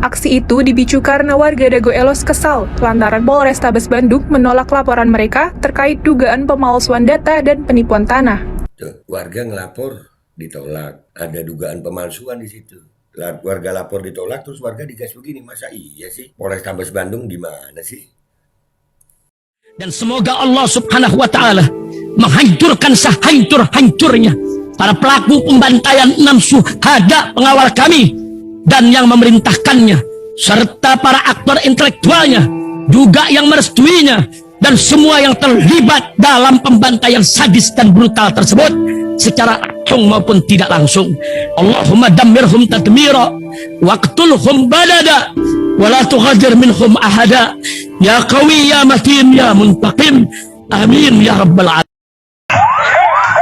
Aksi itu dipicu karena warga Dago Elos kesal lantaran Polrestabes Bandung menolak laporan mereka terkait dugaan pemalsuan data dan penipuan tanah. Tuh, warga ngelapor ditolak, ada dugaan pemalsuan di situ. Warga lapor ditolak, terus warga digas begini, masa iya sih? Polrestabes Bandung di mana sih? Dan semoga Allah Subhanahu wa Ta'ala menghancurkan sehancur-hancurnya para pelaku pembantaian 6 syuhada pengawal kami dan yang memerintahkannya, serta para aktor intelektualnya, juga yang merestuinya, dan semua yang terlibat dalam pembantaian sadis dan brutal tersebut secara langsung maupun tidak langsung. Allahumma dammirhum tadmira waqtulhum balada wala tughadir minhum ahada ya qawi ya matin ya muntaqim amin ya rabbal alamin.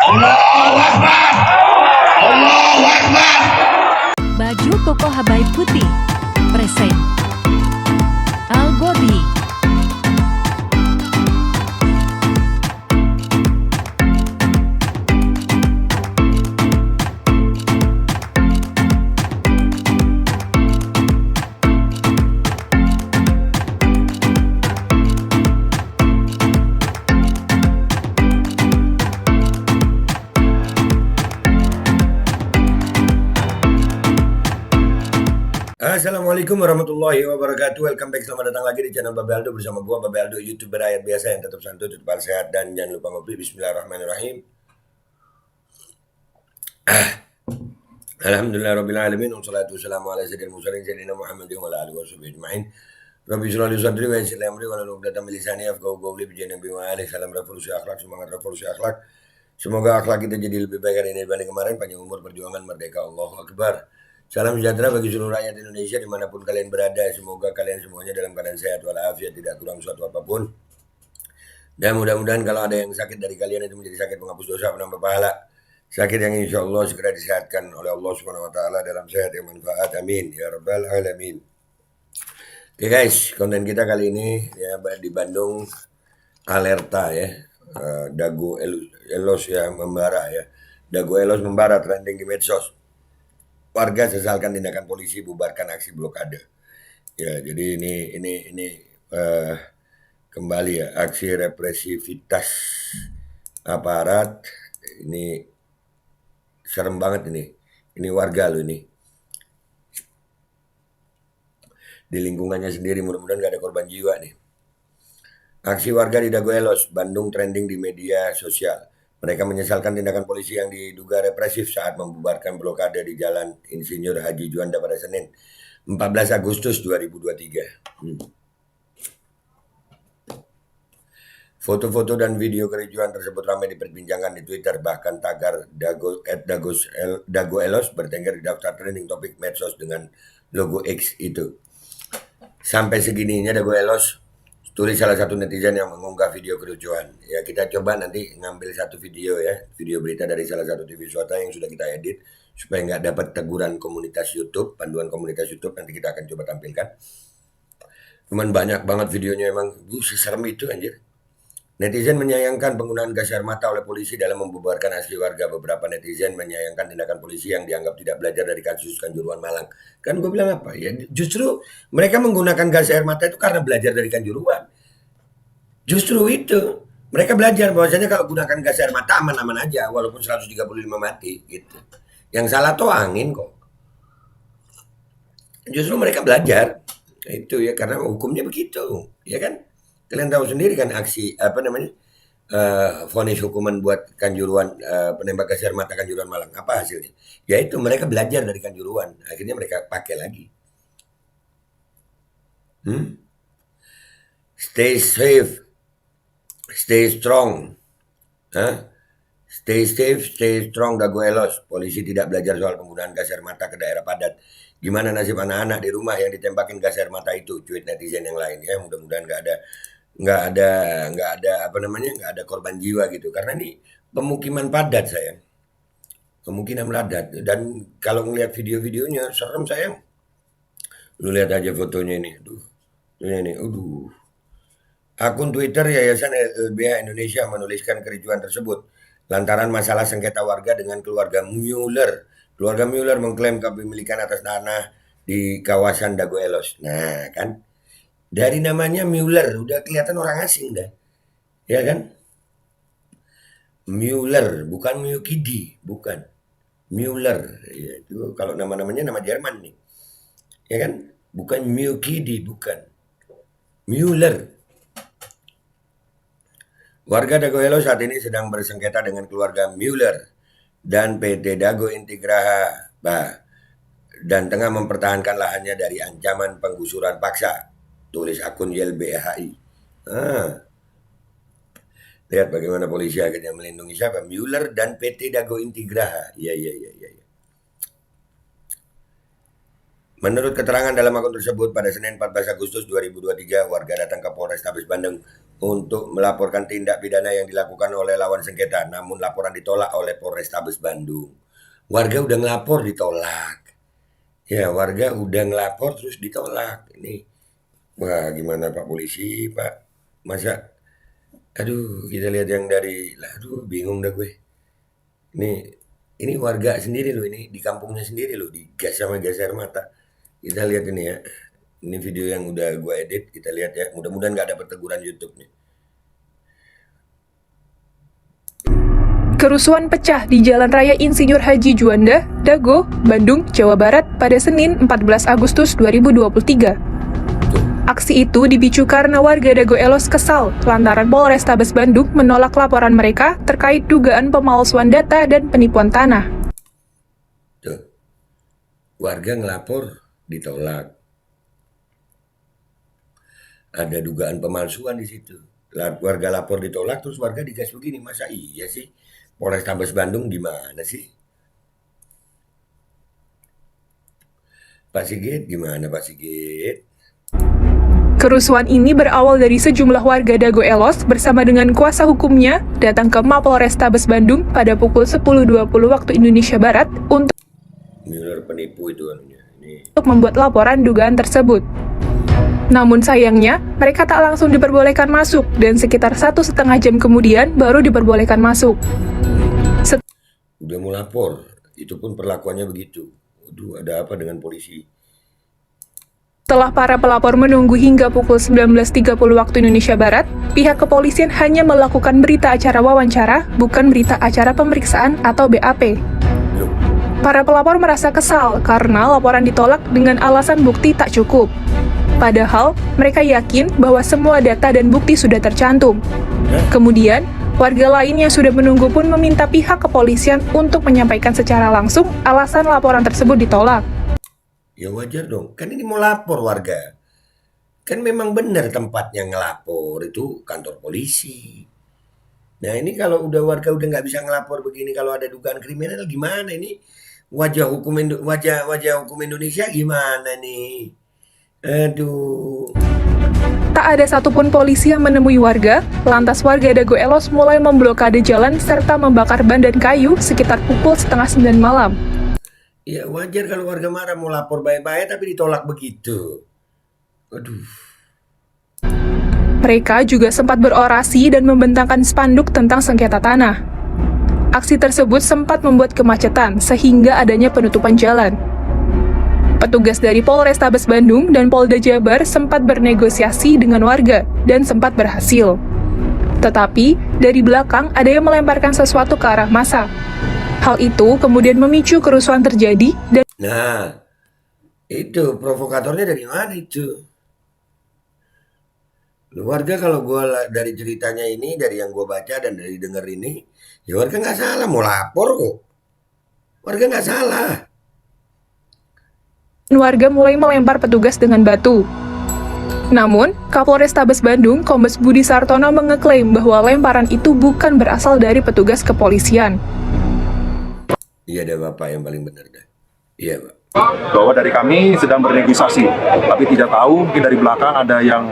Allahu Akbar, Allahu Akbar. Baju koko Habaib Putih present Al-Gobi. Assalamualaikum warahmatullahi wabarakatuh. Welcome back, selamat datang lagi di channel Babe Aldo bersama gua Babe Aldo, YouTuber rakyat biasa yang tetap santuy, tetap sehat, dan jangan lupa ngopi. Bismillahirrahmanirrahim. Alhamdulillahirabbil alamin, wassalatu wassalamu ala sayyidil mursalin sayyidina Muhammadin wa ala alihi washabihi ajmain. Rabbi shrah li sadri wa yassir li amri wahlul 'uqdatam min lisani yafqahu qawli. Bi nabi wa alihi salam revolusi akhlak, semangat revolusi akhlak. Semoga akhlak kita jadi lebih baik hari ini dibanding kemarin. Panjang umur, perjuangan, merdeka, Allahu Akbar. Salam sejahtera bagi seluruh rakyat Indonesia dimanapun kalian berada. Semoga kalian semuanya dalam keadaan sehat walafiat, tidak kurang suatu apapun. Dan mudah-mudahan kalau ada yang sakit dari kalian itu menjadi sakit penghapus dosa, penambah pahala. Sakit yang insya Allah segera disehatkan oleh Allah Subhanahu Wa Taala dalam sehat yang manfaat. Amin ya rabbal alamin. Oke guys, konten kita kali ini ya di Bandung alerta ya. Dago Elos ya membara ya. Dago Elos membara trending di medsos. Warga sesalkan tindakan polisi, bubarkan aksi blokade. Ya, jadi ini kembali ya aksi represivitas aparat ini serem banget ini. Ini warga loh ini. Di lingkungannya sendiri, mudah-mudahan gak ada korban jiwa nih. Aksi warga di Dago Elos, Bandung trending di media sosial. Mereka menyesalkan tindakan polisi yang diduga represif saat membubarkan blokade di Jalan Insinyur Haji Juanda pada Senin 14 Agustus 2023. Foto-foto dan video kericuhan tersebut ramai diperbincangkan di Twitter, bahkan tagar Dago Elos bertengger di daftar trending topik medsos dengan logo X itu. Sampai segininya Dago Elos, tulis salah satu netizen yang mengunggah video kericuhan. Ya, kita coba nanti ngambil satu video ya, video berita dari salah satu TV swasta yang sudah kita edit supaya nggak dapat teguran komunitas YouTube, panduan komunitas YouTube, nanti kita akan coba tampilkan. Cuman banyak banget videonya emang, seserem itu anjir. Netizen menyayangkan penggunaan gas air mata oleh polisi dalam membubarkan aksi warga. Beberapa netizen menyayangkan tindakan polisi yang dianggap tidak belajar dari kasus Kanjuruhan Malang. Kan gue bilang apa ya, justru mereka menggunakan gas air mata itu karena belajar dari Kanjuruhan. Justru itu, mereka belajar bahwasanya kalau gunakan gas air mata aman-aman aja, walaupun 135 mati gitu. Yang salah tuh angin kok. Justru mereka belajar itu ya, karena hukumnya begitu, ya kan? Kalian tahu sendiri kan aksi vonis hukuman buat Kanjuruhan, penembak gas air mata Kanjuruhan Malang, apa hasilnya? Yaitu mereka belajar dari Kanjuruhan, akhirnya mereka pakai lagi. Stay safe, stay strong, stay safe, stay strong Dago Elos. Polisi tidak belajar soal penggunaan gas air mata ke daerah padat. Gimana nasib anak-anak di rumah yang ditembakin gas air mata itu? Cuit netizen yang lain ya. Mudah-mudahan nggak ada korban jiwa gitu. Karena ini pemukiman padat sayang. Pemukiman padat. Dan kalau ngelihat video-videonya serem sayang. Lu lihat aja fotonya ini. Akun Twitter Yayasan LBH Indonesia menuliskan kericuhan tersebut lantaran masalah sengketa warga dengan keluarga Mueller. Keluarga Mueller mengklaim kepemilikan atas tanah di kawasan Dago Elos. Nah kan, dari namanya Mueller udah kelihatan orang asing dah, ya kan? Mueller, bukan Mukidi, bukan. Mueller, ya, itu kalau nama-namanya nama Jerman nih, ya kan? Bukan Mukidi, bukan. Mueller. Warga Dago Elos saat ini sedang bersengketa dengan keluarga Mueller dan PT Dago Integraha dan tengah mempertahankan lahannya dari ancaman penggusuran paksa. Tulis akun YLBHI. Lihat bagaimana polisi akhirnya melindungi siapa? Mueller dan PT Dago Integraha. Iya. Menurut keterangan dalam akun tersebut, pada Senin 14 Agustus 2023, warga datang ke Polrestabes Bandung untuk melaporkan tindak pidana yang dilakukan oleh lawan sengketa. Namun laporan ditolak oleh Polrestabes Bandung. Warga udah ngelapor ditolak. Ya, warga udah ngelapor terus ditolak. Ini, wah gimana Pak Polisi, Pak? Masa, aduh kita lihat yang dari, aduh bingung dah gue. Ini warga sendiri loh, ini di kampungnya sendiri loh, digas sama gas air mata. Kita lihat ini ya. Ini video yang udah gue edit, kita lihat ya. Mudah-mudahan gak dapat teguran YouTube nih. Kerusuhan pecah di Jalan Raya Insinyur Haji Juanda, Dago, Bandung, Jawa Barat pada Senin 14 Agustus 2023. Aksi itu dipicu karena warga Dago Elos kesal lantaran Polrestabes Bandung menolak laporan mereka terkait dugaan pemalsuan data dan penipuan tanah. Tuh. Warga ngelapor ditolak. Ada dugaan pemalsuan di situ. Warga lapor ditolak, terus warga digas begini. Masa iya sih? Polrestabes Bandung gimana sih? Pak Sigit, gimana Pak Sigit? Kerusuhan ini berawal dari sejumlah warga Dago Elos bersama dengan kuasa hukumnya datang ke Mapolrestabes Bandung pada pukul 10.20 waktu Indonesia Barat untuk Mueller penipu itu anunya. membuat laporan dugaan tersebut. Namun sayangnya, mereka tak langsung diperbolehkan masuk dan sekitar 1,5 jam kemudian baru diperbolehkan masuk. Udah mau lapor, itu pun perlakuannya begitu. Waduh, ada apa dengan polisi? Setelah para pelapor menunggu hingga pukul 19.30 waktu Indonesia Barat, pihak kepolisian hanya melakukan berita acara wawancara, bukan berita acara pemeriksaan atau BAP. Loh, Para pelapor merasa kesal karena laporan ditolak dengan alasan bukti tak cukup. Padahal, mereka yakin bahwa semua data dan bukti sudah tercantum. Kemudian, warga lain yang sudah menunggu pun meminta pihak kepolisian untuk menyampaikan secara langsung alasan laporan tersebut ditolak. ya wajar dong. Kan ini mau lapor warga. Kan memang benar tempatnya ngelapor itu kantor polisi. Nah ini kalau udah warga udah nggak bisa ngelapor begini, kalau ada dugaan kriminal gimana ini? Wajah hukum Indonesia gimana nih? Aduh. Tak ada satupun polisi yang menemui warga, lantas warga Dago Elos mulai memblokade jalan serta membakar ban dan kayu sekitar pukul 8:30 malam. Ya wajar kalau warga marah mau lapor baik-baik tapi ditolak begitu. Aduh. Mereka juga sempat berorasi dan membentangkan spanduk tentang sengketa tanah. Aksi tersebut sempat membuat kemacetan sehingga adanya penutupan jalan. Petugas dari Polrestabes Bandung dan Polda Jabar sempat bernegosiasi dengan warga dan sempat berhasil. Tetapi, dari belakang ada yang melemparkan sesuatu ke arah massa. Hal itu kemudian memicu kerusuhan terjadi dan Nah, itu provokatornya dari mana itu? Warga kalau gue dari ceritanya ini, dari yang gue baca dan dari denger ini, ya warga nggak salah mau lapor kok. Warga nggak salah. warga mulai melempar petugas dengan batu. Namun, Kapolrestabes Bandung, Kombes Budi Sartono mengeklaim bahwa lemparan itu bukan berasal dari petugas kepolisian. Iya ada Bapak yang paling benar dah. Iya Pak. Bahwa dari kami sedang bernegosiasi, tapi tidak tahu mungkin dari belakang ada yang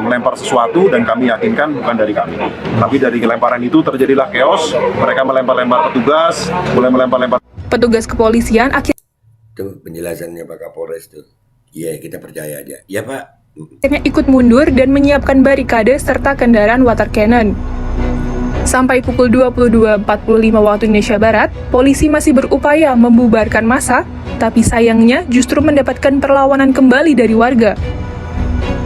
melempar sesuatu dan kami yakinkan bukan dari kami. Tapi dari lemparan itu terjadilah chaos, mereka melempar-lempar petugas, mulai melempar-lempar. Petugas kepolisian Tuh penjelasannya Pak Kapolres tuh. Iya kita percaya aja. Ya Pak. akhirnya ikut mundur dan menyiapkan barikade serta kendaraan water cannon. Sampai pukul 22.45 waktu Indonesia Barat, polisi masih berupaya membubarkan massa, tapi sayangnya justru mendapatkan perlawanan kembali dari warga.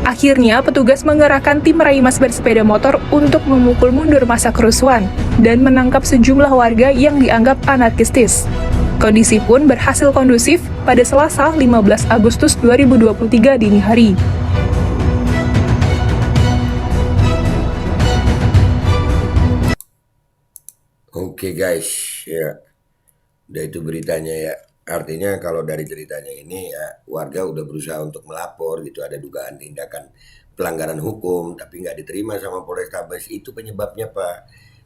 Akhirnya, petugas mengerahkan tim meraih mas bersepeda motor untuk memukul mundur massa kerusuhan dan menangkap sejumlah warga yang dianggap anarkistis. Kondisi pun berhasil kondusif pada Selasa 15 Agustus 2023 dini hari. Oke guys, ya, udah itu beritanya ya. Artinya kalau dari ceritanya ini ya warga udah berusaha untuk melapor gitu, ada dugaan tindakan pelanggaran hukum tapi nggak diterima sama Polrestabes, itu penyebabnya Pak.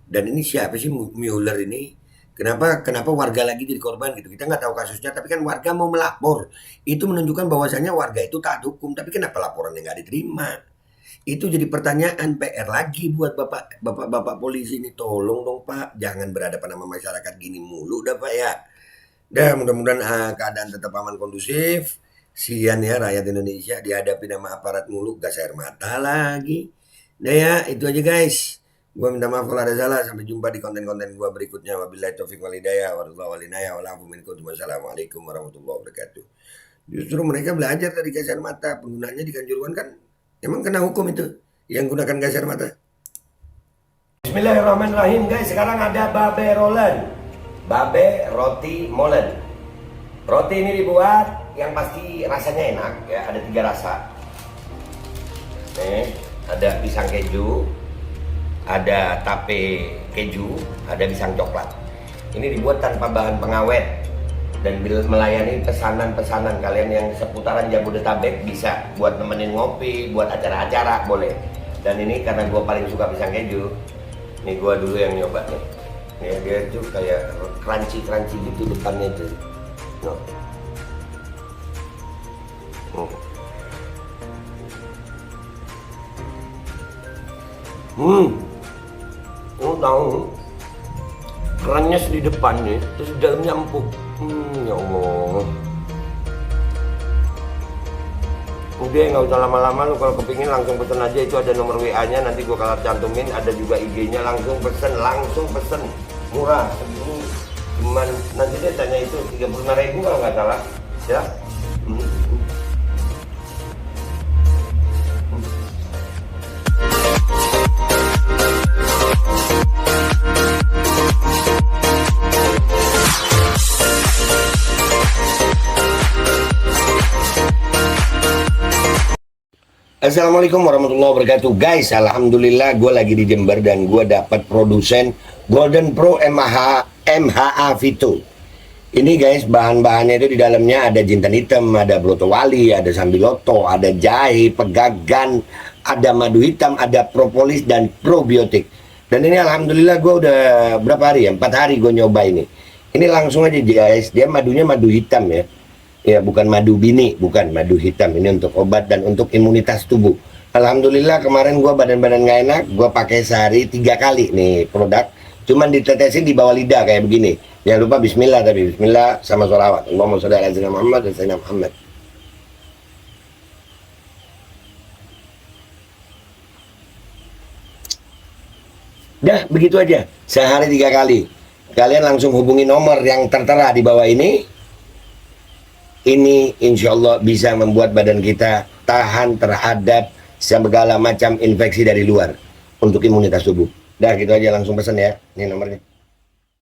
Dan ini siapa sih Mueller ini? Kenapa warga lagi jadi korban gitu? Kita nggak tahu kasusnya, tapi kan warga mau melapor. Itu menunjukkan bahwasanya warga itu taat hukum, tapi kenapa laporannya nggak diterima? Itu jadi pertanyaan PR lagi buat bapak polisi ini. Tolong dong Pak, jangan berhadapan sama masyarakat gini mulu dah Pak ya. Dan mudah-mudahan keadaan tetap aman kondusif. Sian ya rakyat Indonesia dihadapi sama aparat mulu, gas air mata lagi. Nah ya, itu aja guys. Gua minta maaf kalau ada salah. Sampai jumpa di konten-konten gua berikutnya. Wabillahi taufiq wal hidayah. Wassalamualaikum warahmatullahi wabarakatuh. Justru mereka belajar dari gas air mata. Penggunanya di Kanjuruhan kan emang kena hukum itu yang gunakan gas air mata. Bismillahirrahmanirrahim guys. Sekarang ada babe rolen. Babe roti molen. Roti ini dibuat yang pasti rasanya enak ya, ada 3 rasa. Nih, ada pisang keju, ada tape keju, ada pisang coklat. Ini dibuat tanpa bahan pengawet dan melayani pesanan-pesanan kalian yang seputaran Jabodetabek, bisa buat nemenin ngopi, buat acara-acara boleh. Dan ini karena gue paling suka pisang keju, nih gue dulu yang nyoba nih. Ya, dia itu kayak crunchy gitu depannya itu. No. Lu tahu crunch di depannya, terus di dalamnya empuk. Ya Allah. Udah nggak usah lama-lama, lu kalau kepingin langsung pesen aja, itu ada nomor WA-nya, nanti gua kalau cantumin, ada juga IG-nya, langsung pesen, murah. Cuman nanti dia tanya itu 35.000 kalau nggak salah, ya. Assalamualaikum warahmatullahi wabarakatuh guys. Alhamdulillah gue lagi di Jember dan gue dapat produsen Golden Pro MHA Vito. Ini guys, bahan-bahannya itu di dalamnya ada jintan hitam, ada broto wali, ada sambiloto, ada jahe, pegagan, ada madu hitam, ada propolis dan probiotik. Dan ini alhamdulillah gue udah berapa hari ya, 4 hari gue nyoba ini. Ini langsung aja guys, dia madunya madu hitam ya. Ya, bukan madu bini, bukan madu hitam. Ini untuk obat dan untuk imunitas tubuh. Alhamdulillah kemarin gua badan-badan nggak enak, gua pakai sehari 3 kali nih produk. Cuman ditetesin di bawah lidah kayak begini. Jangan lupa bismillah, tapi bismillah sama sholawat. Allahumma sholli ala sayyidina Muhammad dan sayyidina Muhammad. Dah, begitu aja. Sehari 3 kali. Kalian langsung hubungi nomor yang tertera di bawah ini. Ini insya Allah bisa membuat badan kita tahan terhadap segala macam infeksi dari luar untuk imunitas tubuh. Dah gitu aja, langsung pesan ya. Ini nomornya.